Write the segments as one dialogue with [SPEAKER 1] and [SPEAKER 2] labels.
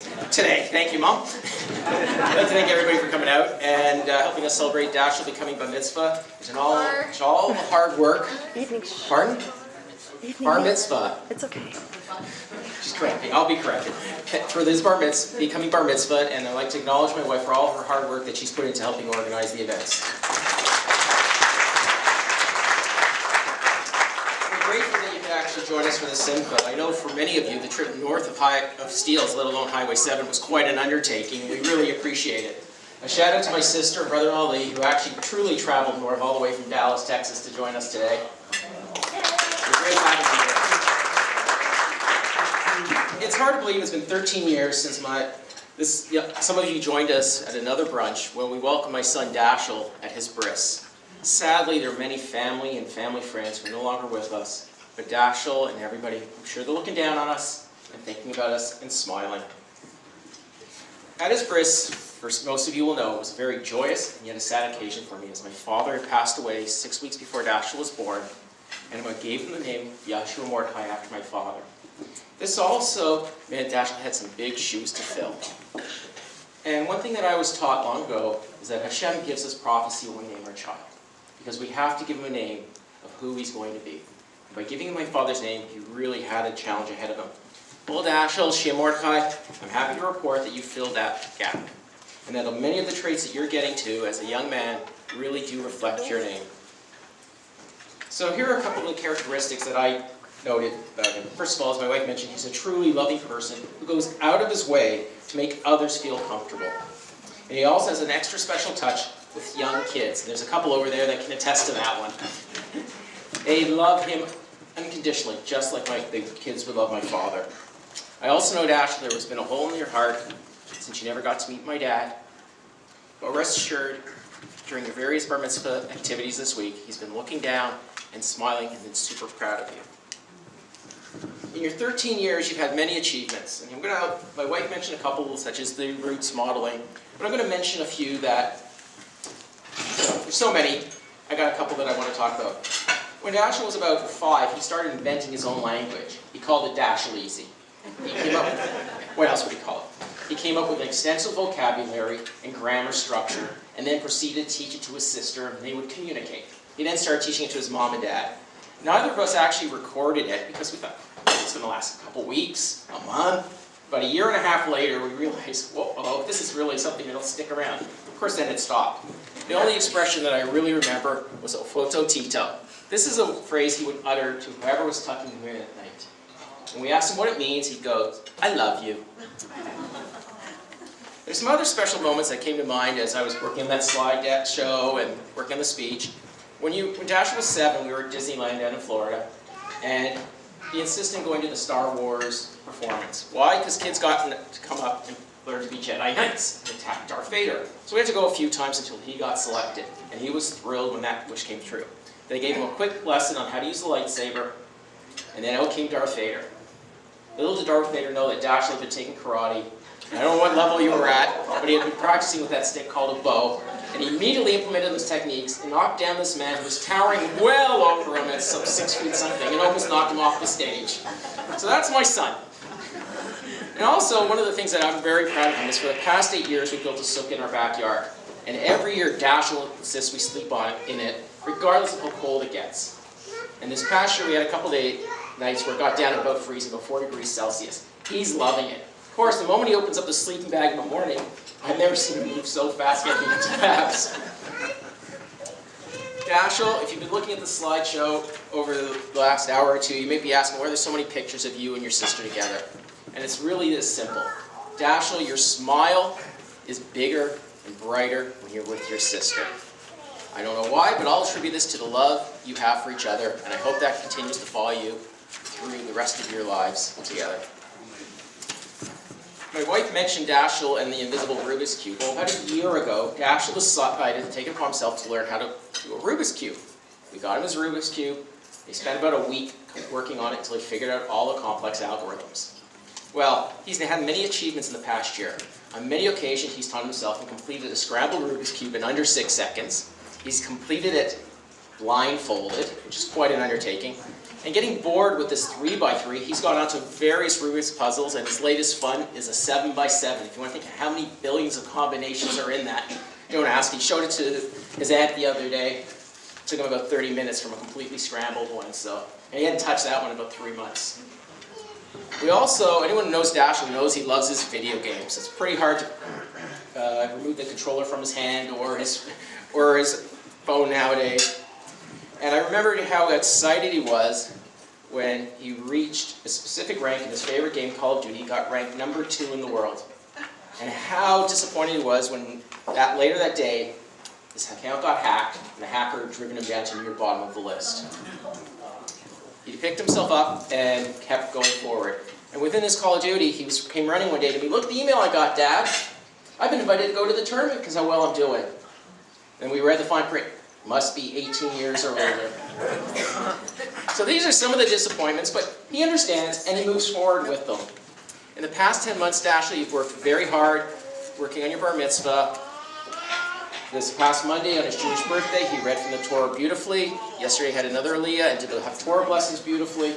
[SPEAKER 1] Today. Thank you, Mom. I'd like to thank everybody for coming out and helping us celebrate Dashiell becoming Bar Mitzvah. It's all the hard work.
[SPEAKER 2] Evening.
[SPEAKER 1] Pardon?
[SPEAKER 2] Evening.
[SPEAKER 1] Bar Mitzvah.
[SPEAKER 2] It's okay.
[SPEAKER 1] She's correcting. I'll be corrected. For this Bar Mitzvah, becoming Bar Mitzvah, and I'd like to acknowledge my wife for all of her hard work that she's put into helping organize the events. We're grateful that you could actually join us for the Simcha. I know for many of you, the trip north of Steeles, let alone Highway 7, was quite an undertaking. We really appreciate it. A shout out to my sister and brother-in-law Lee, who actually truly traveled north all the way from Dallas, Texas, to join us today. We're great having you here. It's hard to believe it's been 13 years since some of you joined us at another brunch when we welcomed my son Dashiell at his bris. Sadly, there are many family and family friends who are no longer with us, but Dashiell and everybody, I'm sure they're looking down on us and thinking about us and smiling. At his bris, most of you will know, it was a very joyous and yet a sad occasion for me, as my father had passed away 6 weeks before Dashiell was born, and I gave him the name Yahshua Mordechai after my father. This also meant Dashiell had some big shoes to fill. And one thing that I was taught long ago is that Hashem gives us prophecy when we name our child, because we have to give him a name of who he's going to be. And by giving him my father's name, he really had a challenge ahead of him. Well, Dashiell, Shem Mordechai, I'm happy to report that you filled that gap, and that many of the traits that you're getting to as a young man really do reflect your name. So here are a couple of the characteristics that I noted about him. First of all, as my wife mentioned, he's a truly loving person who goes out of his way to make others feel comfortable. And he also has an extra special touch with young kids. There's a couple over there that can attest to that one. They love him unconditionally, just like the kids would love my father. I also know, Dashiell, there has been a hole in your heart since you never got to meet my dad. But rest assured, during your various bar mitzvah activities this week, he's been looking down and smiling and been super proud of you. In your 13 years, you've had many achievements. And my wife mentioned a couple, such as the roots modeling, but I'm going to mention a few that, there's so many, I got a couple that I want to talk about. When Dashiell was about 5, he started inventing his own language. He called it Dashiell-easy. What else would he call it? He came up with an extensive vocabulary and grammar structure, and then proceeded to teach it to his sister, and they would communicate. He then started teaching it to his mom and dad. Neither of us actually recorded it because we thought, it's going to last a couple weeks, a month. But a year and a half later, we realized, whoa, this is really something that'll stick around. Of course, then it stopped. The only expression that I really remember was "ofoto tito." This is a phrase he would utter to whoever was tucking him in at night. When we asked him what it means, he'd go, "I love you." There's some other special moments that came to mind as I was working on that slide deck show and working on the speech. When Dashiell was 7, we were at Disneyland down in Florida, and he insisted on going to the Star Wars performance. Why? Because kids got to come up and learn to be Jedi Knights and attack Darth Vader. So we had to go a few times until he got selected, and he was thrilled when that wish came true. They gave him a quick lesson on how to use the lightsaber, and then out came Darth Vader. Little did Darth Vader know that Dashiell had been taking karate. I don't know what level you were at, but he had been practicing with that stick called a bow, and he immediately implemented those techniques and knocked down this man who was towering well over him at some 6 feet something and almost knocked him off the stage. So that's my son. And also, one of the things that I'm very proud of him is for the past 8 years we built a sukkah in our backyard. And every year Dashiell insists we sleep in it, regardless of how cold it gets. And this past year we had a couple of nights where it got down to about freezing, about 4 degrees Celsius. He's loving it. Of course, the moment he opens up the sleeping bag in the morning, I've never seen him move so fast getting into naps. Dashiell, if you've been looking at the slideshow over the last hour or two, you may be asking, why are there so many pictures of you and your sister together? And it's really this simple. Dashiell, your smile is bigger and brighter when you're with your sister. I don't know why, but I'll attribute this to the love you have for each other, and I hope that continues to follow you through the rest of your lives together. My wife mentioned Dashiell and the invisible Rubik's Cube. Well, about a year ago, Dashiell decided to take it upon himself to learn how to do a Rubik's Cube. We got him his Rubik's Cube. He spent about a week working on it until he figured out all the complex algorithms. Well, he's had many achievements in the past year. On many occasions, he's taught himself and completed a scrambled Rubik's Cube in under 6 seconds. He's completed it blindfolded, which is quite an undertaking. And getting bored with this 3x3, he's gone on to various Rubik's puzzles, and his latest fun is a 7x7. If you want to think how many billions of combinations are in that, don't ask. He showed it to his aunt the other day. It took him about 30 minutes from a completely scrambled one, and he hadn't touched that one in about 3 months. We also, anyone who knows Dashiell knows he loves his video games. It's pretty hard to remove the controller from his hand or his phone nowadays. And I remembered how excited he was when he reached a specific rank in his favorite game, Call of Duty. He got ranked number 2 in the world. And how disappointed he was when later that day, his account got hacked and the hacker had driven him down to near the bottom of the list. He picked himself up and kept going forward. And within this Call of Duty, he came running one day to me, "Look at the email I got, Dad. I've been invited to go to the tournament because how well I'm doing." And we read the fine print. Must be 18 years or older. So these are some of the disappointments, but he understands and he moves forward with them. In the past 10 months, Dashiell, you've worked very hard, working on your bar mitzvah. This past Monday, on his Jewish birthday, he read from the Torah beautifully. Yesterday, he had another Aliyah and did the Torah blessings beautifully.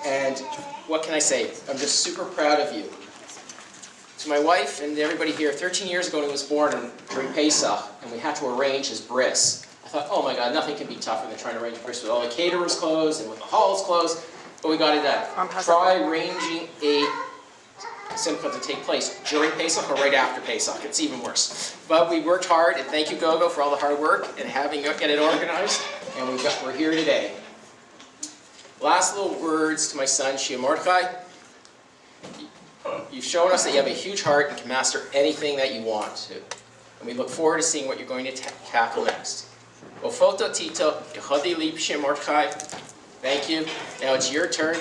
[SPEAKER 1] And what can I say? I'm just super proud of you. To my wife and everybody here, 13 years ago when he was born during Pesach, and we had to arrange his bris. I thought, oh my God, nothing can be tougher than trying to arrange a bris with all the caterers closed and with the halls closed, but we got it done. Try arranging a simcha to take place during Pesach or right after Pesach. It's even worse. But we worked hard, and thank you, Gogo, for all the hard work and get it organized, and we're here today. Last little words to my son, Shia Mordechai. You've shown us that you have a huge heart and can master anything that you want to. And we look forward to seeing what you're going to tackle next. Thank you. Now it's your turn.